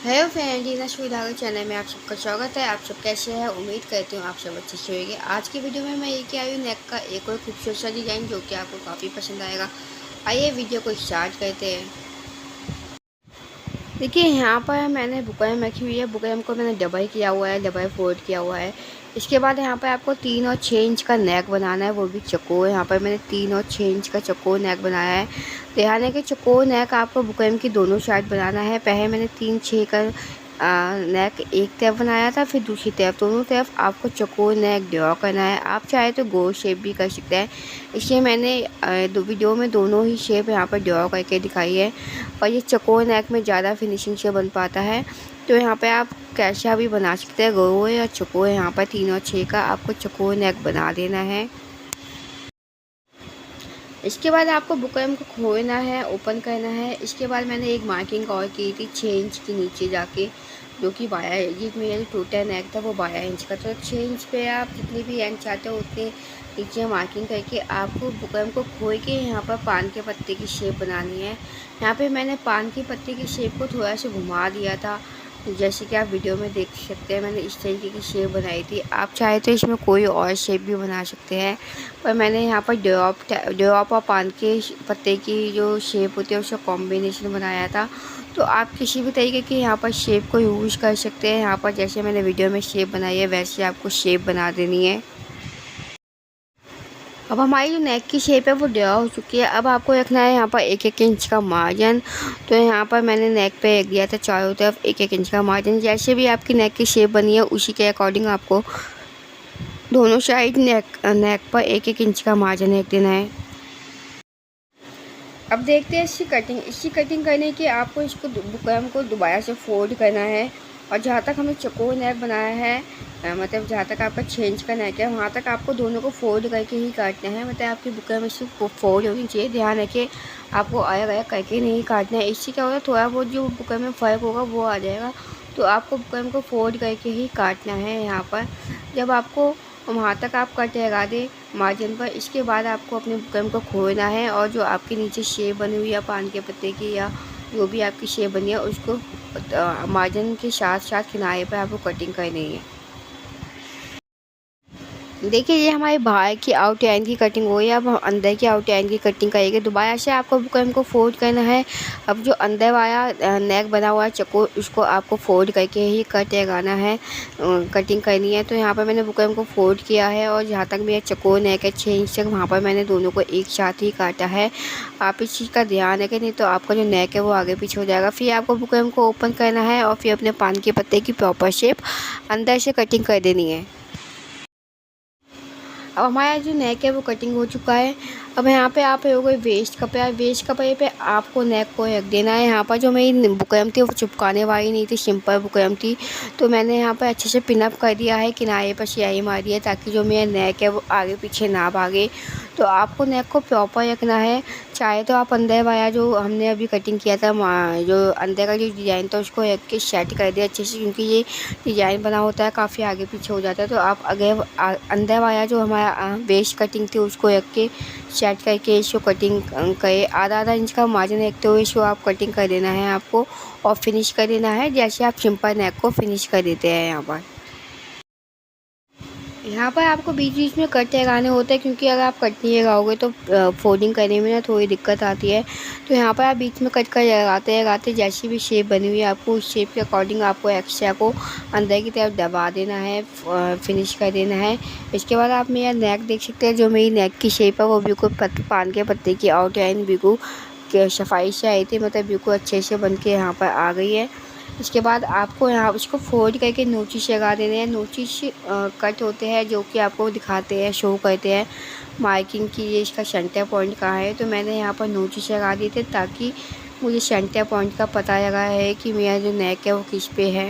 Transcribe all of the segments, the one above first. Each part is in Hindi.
हेलो फ्रेंड, रीना सुविधा चैनल में आप सबका स्वागत है। आप सब कैसे हैं? उम्मीद करती हूँ आप सब अच्छे से होंगे। आज की वीडियो में मैं लेके आई हूँ नेक का एक और खूबसूरत सा डिज़ाइन जो कि आपको काफ़ी पसंद आएगा। आइए वीडियो को स्टार्ट करते हैं। देखिए, यहाँ पर मैंने बुकरम रखी हुई है। बुकरम को मैंने डबल किया हुआ है, डबल फोल्ड किया हुआ है। इसके बाद यहाँ पर आपको 3 और 6 इंच का नेक बनाना है, वो भी चौकोर। यहाँ पर मैंने 3 और 6 इंच का चौकोर नेक बनाया है। ध्यान है कि चौकोर नेक आपको बुकरम की दोनों साइड बनाना है। पहले मैंने 3-6 का नेक एक तरफ बनाया था, फिर दूसरी तरफ। दोनों तरफ आपको चौकोर नेक ड्रॉ करना है। आप चाहे तो गोल शेप भी कर सकते हैं। इसलिए मैंने वीडियो में दोनों ही शेप यहाँ पर ड्रॉ करके दिखाई है। और ये चौकोर नेक में ज़्यादा फिनिशिंग से बन पाता है। तो यहाँ पे आप कैसा भी बना सकते हैं, गोल या चौकोर। यहाँ पर 3 और 6 का आपको चौकोर नेक बना देना है। इसके बाद आपको बुकरम को खोलना है, ओपन करना है। इसके बाद मैंने एक मार्किंग और की थी 6 इंच के नीचे जाके, जो कि 12 इंच। मेरा जो टोटल नेक था वो 12 इंच का। तो 6 इंच पे आप जितनी भी एंड चाहते हो उतनी नीचे मार्किंग करके आपको बुकरम को खोल के यहाँ पर पान के पत्ते की शेप बनानी है। यहाँ पे मैंने पान के पत्ते की शेप को थोड़ा सा घुमा दिया था, जैसे कि आप वीडियो में देख सकते हैं। मैंने इस तरीके की शेप बनाई थी। आप चाहे तो इसमें कोई और शेप भी बना सकते हैं, पर मैंने यहाँ पर ड्रॉप और पान के पत्ते की जो शेप होती है उसका कॉम्बिनेशन बनाया था। तो आप किसी भी तरीके की यहाँ पर शेप को यूज़ कर सकते हैं। यहाँ पर जैसे मैंने वीडियो में शेप बनाई है वैसे आपको शेप बना देनी है। अब हमारी जो नेक की शेप है वो ड्रॉ हो चुकी है। अब आपको रखना है यहाँ पर 1-1 इंच का मार्जिन। तो यहाँ पर मैंने नेक पे रख दिया था चारों तरफ 1-1 इंच का मार्जिन। जैसे भी आपकी नेक की शेप बनी है उसी के अकॉर्डिंग आपको दोनों साइड नेक पर 1-1 इंच का मार्जिन रख देना है। अब देखते हैं इसकी कटिंग करने के आपको इसको बुकरम को दोबारा से फोल्ड करना है। और जहाँ तक हमने चौकोर नेक बनाया है, मतलब जहाँ तक आपका 6 इंच का नेक है वहाँ तक आपको दोनों को फोल्ड करके ही काटना है। मतलब आपकी बुकरम इससे फोल्ड होनी चाहिए। ध्यान रखिए, आपको अलग अलग करके नहीं काटना है। इससे क्या होगा, थोड़ा बहुत जो बुकरम में फ़र्क होगा वो आ जाएगा। तो आपको बुकरम को फोल्ड करके ही काटना है। यहाँ पर जब आपको वहाँ तक आप कट लगा दें मार्जिन पर, इसके बाद आपको अपने बुकरम को खोलना है। और जो आपके नीचे शेप बनी हुई है पान के पत्ते की या जो भी आपकी शेप बनी है उसको मार्जिन के साथ साथ किनारे पर आपको कटिंग करनी है। देखिए, ये हमारे बाहर की आउट लाइन की कटिंग हो गई। अब हम अंदर की आउट लाइन की कटिंग करेंगे। दोबारा से आपको बुकरम को फोल्ड करना है। अब जो अंदर वाला नेक बना हुआ है चौकोर, उसको आपको फोल्ड करके ही कट लगाना है, कटिंग करनी है। तो यहाँ पर मैंने बुकरम को फोल्ड किया है और जहाँ तक मेरा चौकोर नेक है 6 इंच तक, वहाँ पर मैंने दोनों को एक साथ ही काटा है। आप इस चीज़ का ध्यान रखें, नहीं तो आपका जो नेक है वो आगे पीछे हो जाएगा। फिर आपको बुकरम को ओपन करना है और फिर अपने पान के पत्ते की प्रॉपर शेप अंदर से कटिंग कर देनी है। अब हमारा जो नेक है वो कटिंग हो चुका है। अब यहाँ पे आप लोगों वेस्ट कपड़ा, वेस्ट कपड़े पे आपको नेक को रख देना है। यहाँ पर जो मेरी बुकरम थी वो चिपकाने वाली नहीं थी, सिंपल बुकरम थी। तो मैंने यहाँ पर अच्छे से पिनअप कर दिया है, किनारे पर सिलाई मार दी है ताकि जो मेरा नेक है वो आगे पीछे ना भागे। तो आपको नेक को प्रॉपर रखना है। चाहे तो आप अंदर वाला जो हमने अभी कटिंग किया था, जो अंदर का जो डिज़ाइन था उसको रख के सेट कर दिया अच्छे से, क्योंकि ये डिज़ाइन बना होता है काफ़ी आगे पीछे हो जाता है। तो आप अगर अंदर वाला जो हमारा वेस्ट कटिंग थी उसको रख के सेट करके इसको कटिंग करे। आधा इंच का मार्जिन रखते हुए इसको आप कटिंग कर देना है आपको, और फिनिश कर देना है जैसे आप सिंपल नेक को फिनिश कर देते हैं। यहाँ पर आपको बीच बीच में कट लगाने होते हैं, क्योंकि अगर आप कट नहीं लगाओगे तो फोल्डिंग करने में ना थोड़ी दिक्कत आती है। तो यहाँ पर आप बीच में कट कर लगाते जैसी भी शेप बनी हुई है आपको उस शेप के अकॉर्डिंग आपको एक्स्ट्रा को अंदर की तरफ दबा देना है, फिनिश कर देना है। इसके बाद आप मेरा नेक देख सकते हैं। जो मेरी नेक की शेप है वो बिल्कुल पान के पत्ते की आउटलाइन बिल्कुल सफाई से आई थी, मतलब बिल्कुल अच्छे से बन के यहाँ पर आ गई है। इसके बाद आपको यहाँ उसको फोल्ड करके नोचिश लगा देने हैं। नोचिश कट होते हैं जो कि आपको दिखाते हैं, शो करते हैं मार्किंग की ये इसका सेंटर पॉइंट कहाँ है। तो मैंने यहाँ पर नोचिश लगा दिए थे ताकि मुझे सेंटर पॉइंट का पता लगा है कि मेरा जो नेक है वो किस पे है।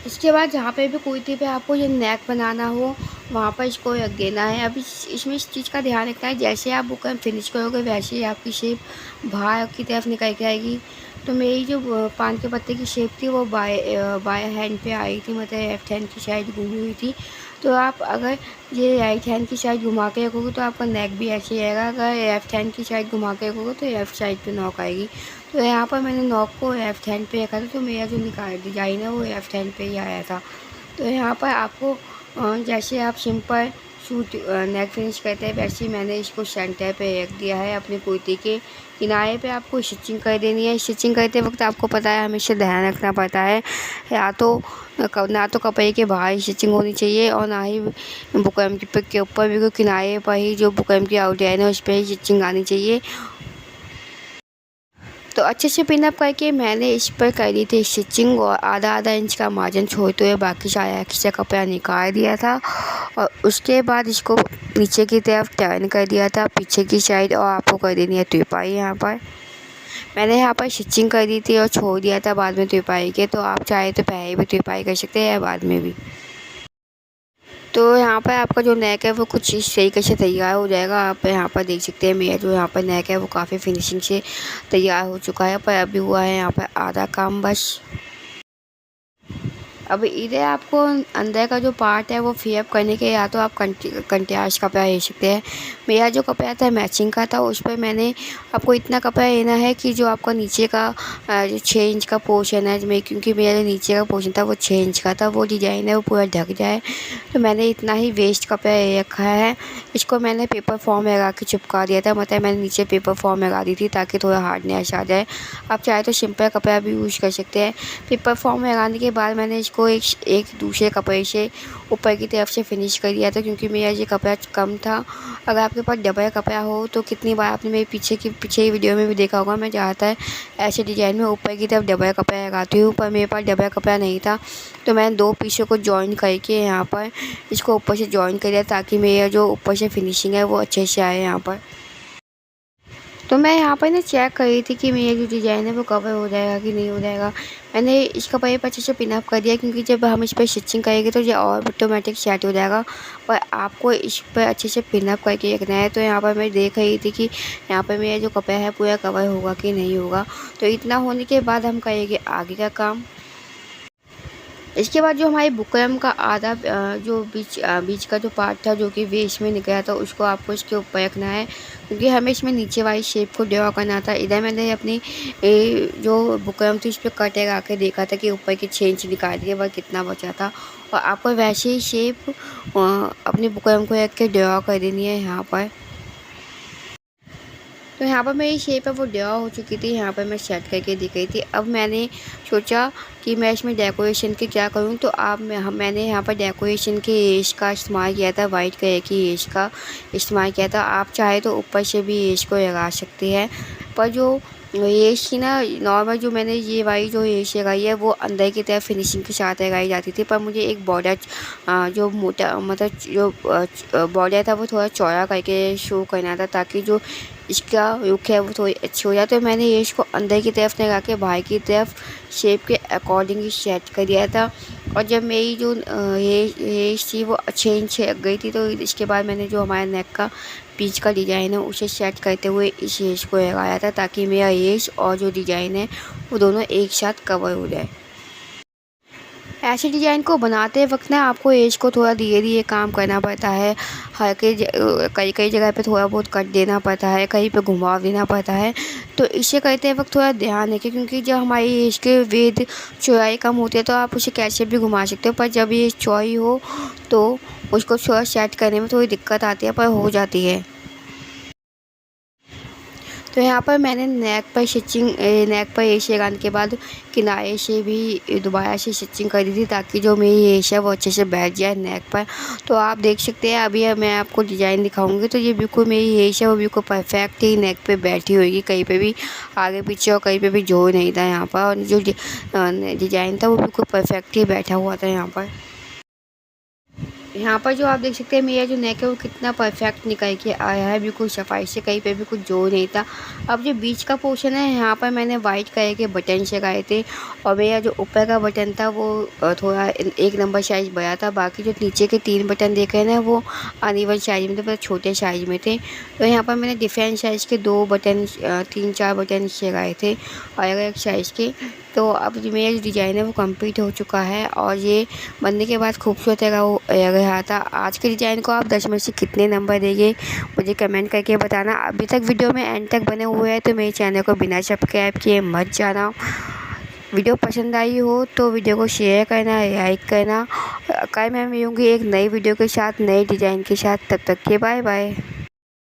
इसके बाद जहाँ पे भी कुर्ती पे आपको ये नेक बनाना हो वहाँ पर इसको रख देना है। अब इसमें इस चीज़ का ध्यान रखना है, जैसे आप बुकरम फिनिश करोगे वैसे ही आपकी शेप बाहर की तरफ निकल के आएगी। तो मेरी जो पान के पत्ते की शेप थी वो बाएं हैंड पे आई थी, मतलब लेफ्ट हैंड की साइड घूमी हुई थी। तो आप अगर ये राइट हैंड की साइड घुमा के रखोगे तो आपका नेक भी ऐसे ही आएगा, अगर लेफ़्ट हैंड की साइड घुमा के रखोगे तो लेफ़्ट साइड पे नॉक आएगी। तो यहाँ पर मैंने नॉक को लेफ़्ट हैंड पे रखा था, तो मेरा जो डिज़ाइन है वो लेफ़्ट हैंड पे ही आया था। तो यहाँ पर आपको जैसे आप सिंपल सूट नेक फिनिश करते हैं वैसे ही मैंने इसको सेंटर पे रख दिया है। अपनी कुर्ती के किनारे पे आपको स्टिचिंग कर देनी है। स्टिचिंग करते वक्त आपको पता है हमेशा ध्यान रखना पड़ता है, या तो ना तो कपड़े के बाहर स्टिचिंग होनी चाहिए और ना ही बुकरम के ऊपर भी, किनारे पर ही जो बुकरम की आउटलाइन है उस पर ही स्टिचिंग आनी चाहिए। तो अच्छे से पिनअप करके मैंने इस पर कर दी थी स्टिचिंग और आधा आधा इंच का मार्जिन छोड़ते हुए बाकी सारा एक्स्ट्रा कपड़ा निकाल दिया था और उसके बाद इसको नीचे की तरफ टर्न कर दिया था पीछे की साइड, और आपको कर देनी है तुरपाई। यहाँ पर मैंने यहाँ पर स्टिचिंग कर दी थी और छोड़ दिया था बाद में तुरपाई के, तो आप चाहे तो पहले भी तुरपाई कर सकते हैं या बाद में भी। तो यहाँ पर आपका जो नेक है वो कुछ इस तरीके से तैयार हो जाएगा। आप यहाँ पर देख सकते हैं मेरा जो यहाँ पर नेक है वो काफ़ी फिनिशिंग से तैयार हो चुका है, पर अभी हुआ है यहाँ पर आधा काम बस। अब इधर आपको अंदर का जो पार्ट है वो फिल करने के या तो आप कंट्रास्ट कपड़ा ले सकते हैं। मेरा जो कपड़ा था मैचिंग का था, उस पर मैंने आपको इतना कपड़ा लेना है कि जो आपका नीचे का जो 6 इंच का पोर्शन है, क्योंकि मेरा जो नीचे का पोर्शन था वो 6 इंच का था, वो डिज़ाइन है वो पूरा ढक जाए, तो मैंने इतना ही वेस्ट कपड़ा ले रखा है। इसको मैंने पेपर फॉर्म लगा के चिपका दिया था, मतलब मैंने नीचे पेपर फॉर्म लगा दी थी ताकि थोड़ा हार्डनेस आ जाए। आप चाहे तो सिंपल कपड़ा भी यूज़ कर सकते हैं। पेपर फॉर्म लगाने के बाद मैंने इसको एक दूसरे कपड़े से ऊपर की तरफ से फिनिश कर दिया था, क्योंकि मेरा ये कपड़ा कम था। अगर आपके पास डबल कपड़ा हो तो कितनी बार आपने मेरे पीछे की वीडियो में भी देखा होगा, मैं ज़्यादातर ऐसे डिज़ाइन में ऊपर की तरफ डबल कपड़ा लगाती हूँ, पर मेरे पास डबल कपड़ा नहीं था, तो मैंने 2 पीसों को जॉइन करके यहाँ पर इसको ऊपर से जॉइन कर दिया ताकि मेरा जो ऊपर से फिनिशिंग है वो अच्छे से आए यहाँ पर। तो मैं यहाँ पर ना चेक कर रही थी कि मेरा जो डिज़ाइन है वो कवर हो जाएगा कि नहीं हो जाएगा। मैंने इस कपड़े पर अच्छे से पिनअप कर दिया, क्योंकि जब हम इस पर स्टिचिंग करेंगे तो ये और ऑटोमेटिक सेट हो जाएगा, पर आपको इस पर अच्छे से पिनअप करके रखना है। तो यहाँ पर मैं देख रही थी कि यहाँ पर मेरा जो कपड़ा है पूरा कवर होगा कि नहीं होगा। तो इतना होने के बाद हम करेंगे आगे का काम। इसके बाद जो हमारे बुकरम का आधा जो बीच का जो पार्ट था जो कि वेस्ट में निकला था, उसको आपको इसके ऊपर रखना है, क्योंकि हमें इसमें नीचे वाली शेप को ड्रॉ करना था। इधर मैंने अपनी जो बुकरम थी उस पर कट लगा के देखा था कि ऊपर की 6 इंच निकाल दिया वह कितना बचा था, और आपको वैसे ही शेप अपनी बुकरम को रख के ड्रॉ कर देनी है यहाँ पर। तो यहाँ पर मेरी शेप है वो ड्रॉ हो चुकी थी, यहाँ पर मैं सेट करके दिख रही थी। अब मैंने सोचा कि मैं इसमें डेकोरेशन के क्या करूँ, तो मैंने यहाँ पर डेकोरेशन के एश का इस्तेमाल किया था, वाइट कलर की एश का इस्तेमाल किया था। आप चाहे तो ऊपर से भी एश को लगा सकते हैं, पर जो एश की ना नॉर्मल जो मैंने ये वाली जो एश लगाई है वो अंदर की तरफ फिनिशिंग के साथ लगाई जाती थी, पर मुझे एक बॉर्डर जो मोटा मतलब जो बॉर्डर था वो थोड़ा चौड़ा करके शो करना था, ताकि जो इसका लुक है वो थोड़ी अच्छी हो जाए। तो मैंने ये इसको अंदर की तरफ लगा के बाहर की तरफ शेप के अकॉर्डिंग ही सेट कर दिया था। और जब मेरी जो हेयर थी वो 6 इंच लग गई थी, तो इसके बाद मैंने जो हमारे नेक का बीच का डिज़ाइन है उसे सेट करते हुए इस हेयर को लगाया था, ताकि मेरा हेयर और जो डिज़ाइन है वो दोनों एक साथ कवर हो जाए। ऐसे डिज़ाइन को बनाते वक्त ना आपको एज को थोड़ा धीरे धीरे काम करना पड़ता है। कई कई जगह पे थोड़ा बहुत कट देना पड़ता है, कहीं पे घुमाव देना पड़ता है। तो इसे करते वक्त थोड़ा ध्यान रखें, क्योंकि जब हमारी एज के वेद चौड़ाई कम होती है तो आप उसे कैसे भी घुमा सकते हो, पर जब ये चौड़ी हो तो उसको थोड़ा सेट करने में थोड़ी दिक्कत आती है, पर हो जाती है। तो यहाँ पर मैंने नेक पर एश लगाने के बाद किनारे से भी दोबारा से स्टिचिंग कर दी थी, ताकि जो मेरी एश है वो अच्छे से बैठ जाए नेक पर। तो आप देख सकते हैं अभी मैं आपको डिज़ाइन दिखाऊंगी, तो ये बिल्कुल मेरी एश है वो बिल्कुल परफेक्ट ही नेक पे बैठी होगी, कहीं पे भी आगे पीछे और कहीं पे भी जोड़ नहीं था यहाँ पर। और जो डिज़ाइन था वो बिल्कुल परफेक्ट ही बैठा हुआ था यहाँ पर। यहाँ पर जो आप देख सकते हैं मेरा जो नेक है वो कितना परफेक्ट निकल के आया है, बिल्कुल सफाई से, कहीं पे भी कुछ जोड़ नहीं था। अब जो बीच का पोर्शन है यहाँ पर मैंने वाइट कलर के बटन लगाए थे, और मेरा जो ऊपर का बटन था वो थोड़ा 1 नंबर साइज़ बड़ा था। बाकी जो नीचे के 3 बटन देख रहे हैं ना वो अनइवन साइज़ में थे, मतलब छोटे साइज़ में थे। तो यहाँ पर मैंने डिफरेंट साइज़ के 2 बटन 3-4 बटन लगाए थे अलग अलग साइज़ के। तो तो अब जो मेरा जो डिज़ाइन है वो कंप्लीट हो चुका है और ये बनने के बाद खूबसूरत लग रहा था। आज के डिज़ाइन को आप 10 में से कितने नंबर देंगे मुझे कमेंट करके बताना। अभी तक वीडियो में एंड तक बने हुए हैं तो मेरे चैनल को बिना सब्सक्राइब किए मत जाना। वीडियो पसंद आई हो तो वीडियो को शेयर करना, लाइक करना। कल मैं मिलूँगी एक नई वीडियो के साथ, नए डिज़ाइन के साथ। तब तक के बाय बाय।